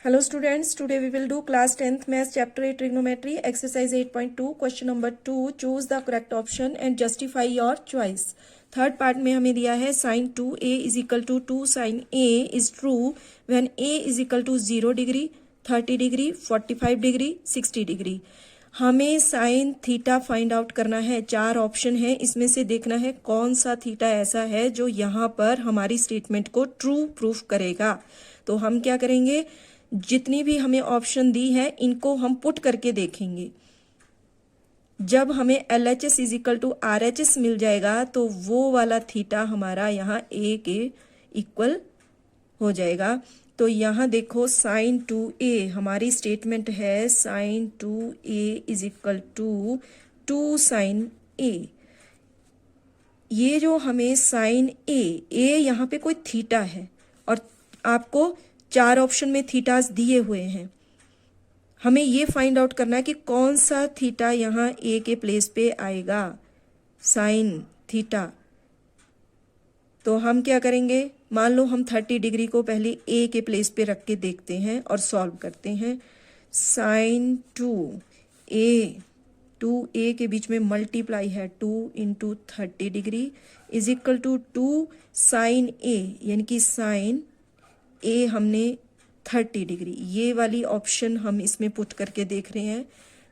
Hello students, today we will do class 10th maths chapter 8 trigonometry exercise 8.2 question number 2 choose the correct option and justify your choice. Third part में हमें दिया है sin 2a is equal to 2 sin a is true when a is equal to 0 degree 30 degree 45 degree 60 degree. हमें sine theta find out करना है. चार option है, इसमें से देखना है कौन सा थीटा ऐसा है जो यहाँ पर हमारी स्टेटमेंट को ट्रू प्रूफ करेगा. तो हम क्या करेंगे, जितनी भी हमें ऑप्शन दी है इनको हम पुट करके देखेंगे. जब हमें LHS is equal to RHS मिल जाएगा तो वो वाला थीटा हमारा यहाँ A के इक्वल हो जाएगा. तो यहाँ देखो साइन 2a हमारी स्टेटमेंट है sine 2a is equal to 2 sine a. ये जो हमें साइन a यहाँ पे कोई थीटा है और आपको चार ऑप्शन में थीटास दिए हुए हैं. हमें ये फाइंड आउट करना है कि कौन सा थीटा यहाँ ए के प्लेस पे आएगा, साइन थीटा. तो हम क्या करेंगे, मान लो हम 30 डिग्री को पहले ए के प्लेस पे रख के देखते हैं और सॉल्व करते हैं. साइन 2a के बीच में मल्टीप्लाई है 2 into 30 degree is equal to 2 sine a, यानी कि साइन ए हमने 30 डिग्री, ये वाली ऑप्शन हम इसमें पुट करके देख रहे हैं.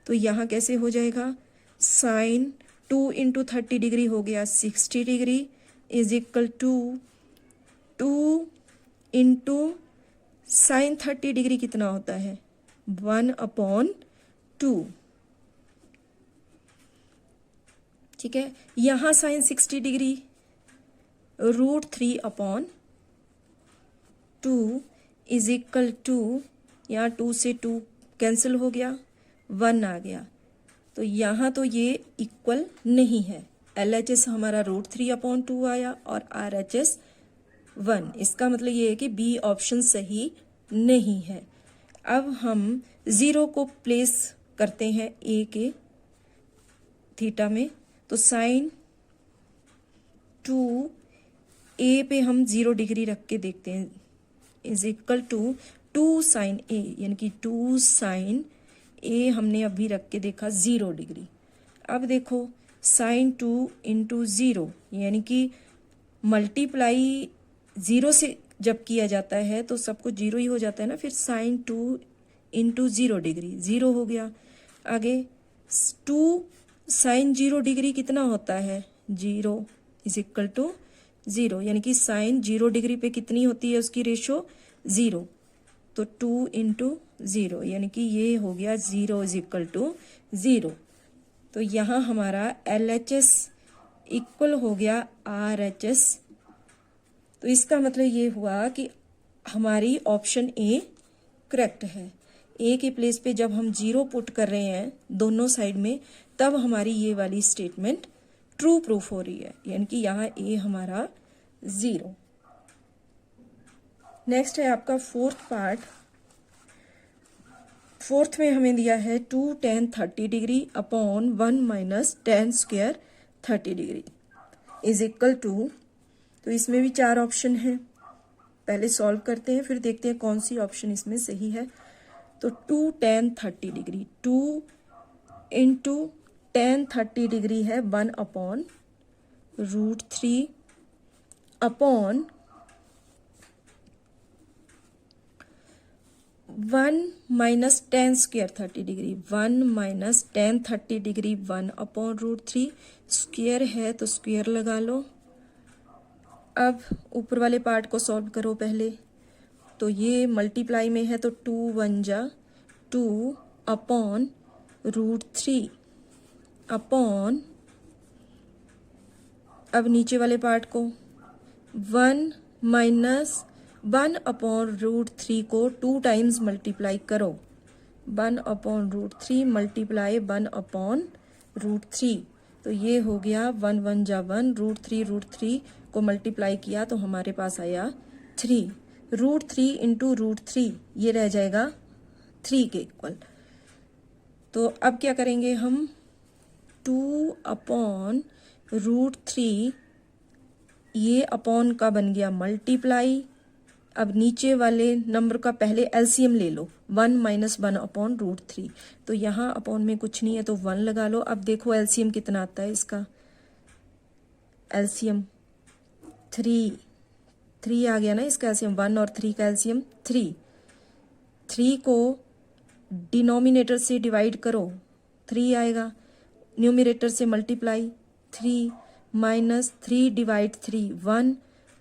तो यहाँ कैसे हो जाएगा, साइन 2 इंटू 30 डिग्री हो गया 60 degree is equal to 2 into sine 30 degree कितना होता है 1/2. ठीक है, यहाँ sine 60 degree √3/2 is equal to, यहाँ 2 से 2 कैंसिल हो गया 1 आ गया. तो यहाँ तो ये इक्वल नहीं है. LHS हमारा √3/2 आया और RHS 1. इसका मतलब ये है कि बी ऑप्शन सही नहीं है. अब हम 0 को प्लेस करते हैं ए के थीटा में. तो साइन 2a पे हम 0 डिग्री रख के देखते हैं is equal to 2 sine a, यानी कि 2 साइन a हमने अभी रख के देखा 0 डिग्री. अब देखो साइन 2 इंटू 0, यानी कि मल्टीप्लाई 0 से जब किया जाता है तो सब कुछ 0 ही हो जाता है ना. फिर साइन 2 इंटू 0 डिग्री 0 हो गया. आगे 2 साइन 0 डिग्री कितना होता है 0 इज इक्वल टू 0, यानी कि साइन 0 डिग्री पे कितनी होती है उसकी रेशो 0. तो 2 इंटू 0, यानी कि ये हो गया 0 इज इक्वल टू 0. तो यहाँ हमारा LHS इक्वल हो गया RHS. तो इसका मतलब ये हुआ कि हमारी ऑप्शन ए करेक्ट है. ए के प्लेस पे जब हम 0 पुट कर रहे हैं दोनों साइड में, तब हमारी ये वाली स्टेटमेंट ट्रू प्रूफ हो रही है, यानी कि यहाँ ए हमारा 0. नेक्स्ट है आपका फोर्थ पार्ट. फोर्थ में हमें दिया है 2 tan 30 degree upon 1 minus tan square 30 degree is equal to. तो इसमें भी चार ऑप्शन हैं, पहले सॉल्व करते हैं फिर देखते हैं कौन सी ऑप्शन इसमें सही है. तो 2 tan 30 degree 2 into tan 30 degree है 1/√3 upon 1 minus tan square 30 degree 1 minus tan 30 degree 1/√3. Square है तो स्क्वायर लगा लो. अब ऊपर वाले पार्ट को सॉल्व करो पहले. तो ये मल्टीप्लाई में है तो 2 1 जा 2 अपॉन √3 अपॉन, अब नीचे वाले पार्ट को 1 माइनस 1/√3 को 2 टाइम्स मल्टीप्लाई करो. 1/√3 मल्टीप्लाई 1/√3. तो ये हो गया 1 1 जा 1 √3 को मल्टीप्लाई किया तो हमारे पास आया 3. √3 इंटू √3 ये रह जाएगा 3 के इक्वल. तो अब क्या करेंगे हम 2/√3, ये अपॉन का बन गया मल्टीप्लाई. अब नीचे वाले नंबर का पहले एलसीएम ले लो, 1 - 1 अपॉन रूट 3। तो यहाँ अपॉन में कुछ नहीं है तो 1 लगा लो। अब देखो एलसीएम कितना आता है इसका, एलसीएम 3 आ गया ना इसका एलसीएम, 1 और 3 का एलसीएम 3 को डिनोमिनेटर से डिवाइड करो 3 आएगा, न्यूमरेटर से मल्टीप्लाई 3 माइनस 3 डिवाइड 3 1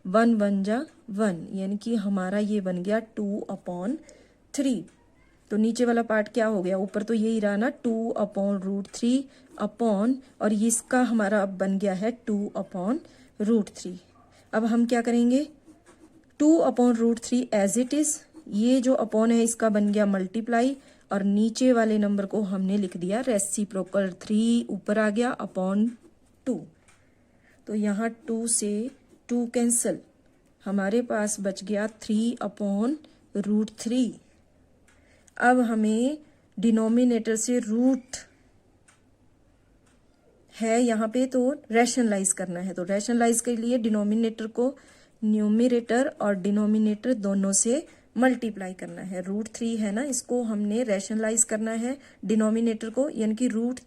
1 1 जा 1, यानी कि हमारा ये बन गया 2/3। तो नीचे वाला पार्ट क्या हो गया, ऊपर तो यही रहा ना 2/√3 अपॉन, और इसका हमारा अब बन गया है 2/√3। अब हम क्या करेंगे, 2/√3 एज इट इज, ये जो अपॉन है इसका बन गया मल्टीप्लाई, और नीचे वाले नंबर को हमने लिख दिया रेसिप्रोकल, 3 ऊपर आ गया अपॉन 2। तो यहाँ 2 से 2 कैंसल, हमारे पास बच गया 3/√3। अब हमें डिनोमिनेटर से रूट है यहाँ पे तो रैशनलाइज करना है, तो रैशनलाइज के लिए डिनोमिनेटर को न्यूमरेटर और डिनोमिनेटर दोनों से मल्टीप्लाई करना है। √3 है ना, इसको हमने रैशनलाइज करना है डिनोमिनेटर को, यानी कि रूट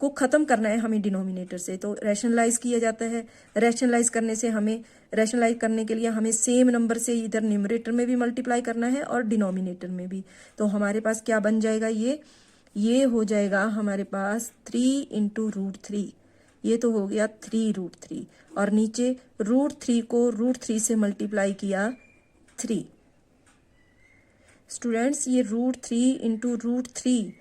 को खत्म करना है हमें डिनोमिनेटर से, तो रैशनलाइज किया जाता है। रैशनलाइज करने से हमें, रैशनलाइज करने के लिए हमें सेम नंबर से इधर न्यूमरेटर में भी मल्टीप्लाई करना है और डिनोमिनेटर में भी। तो हमारे पास क्या बन जाएगा, ये हो जाएगा हमारे पास 3 × √3, ये तो हो गया 3√3, और नीचे √3 को √3 से मल्टीप्लाई किया 3। स्टूडेंट्स ये √3 × √3,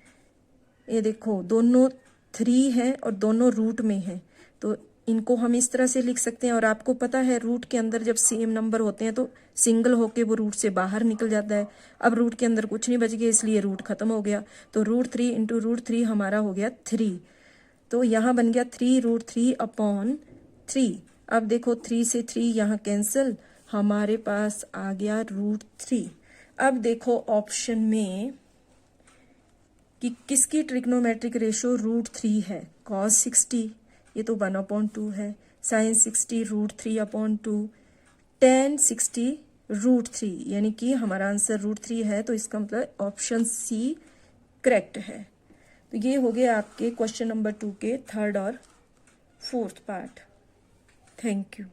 ये देखो दोनों 3 है और दोनों रूट में है, तो इनको हम इस तरह से लिख सकते हैं। और आपको पता है रूट के अंदर जब सेम नंबर होते हैं तो सिंगल होके वो रूट से बाहर निकल जाता है। अब रूट के अंदर कुछ नहीं बच गया, इसलिए रूट खत्म हो गया, तो √3 × √3 हमारा हो गया 3। तो यहाँ बन गया 3√3/3। अब देखो 3 से 3 यहाँ कैंसिल, हमारे पास आ गया √3। अब देखो ऑप्शन में कि किसकी ट्रिग्नोमेट्रिक रेशो √3 है, cos 60 ये तो 1/2 है, sin 60 √3/2, tan 60 √3, यानी कि हमारा आंसर √3 है, तो इसका मतलब ऑप्शन सी करेक्ट है। तो ये हो गया आपके क्वेश्चन नंबर 2 के 3rd और 4th पार्ट। Thank you.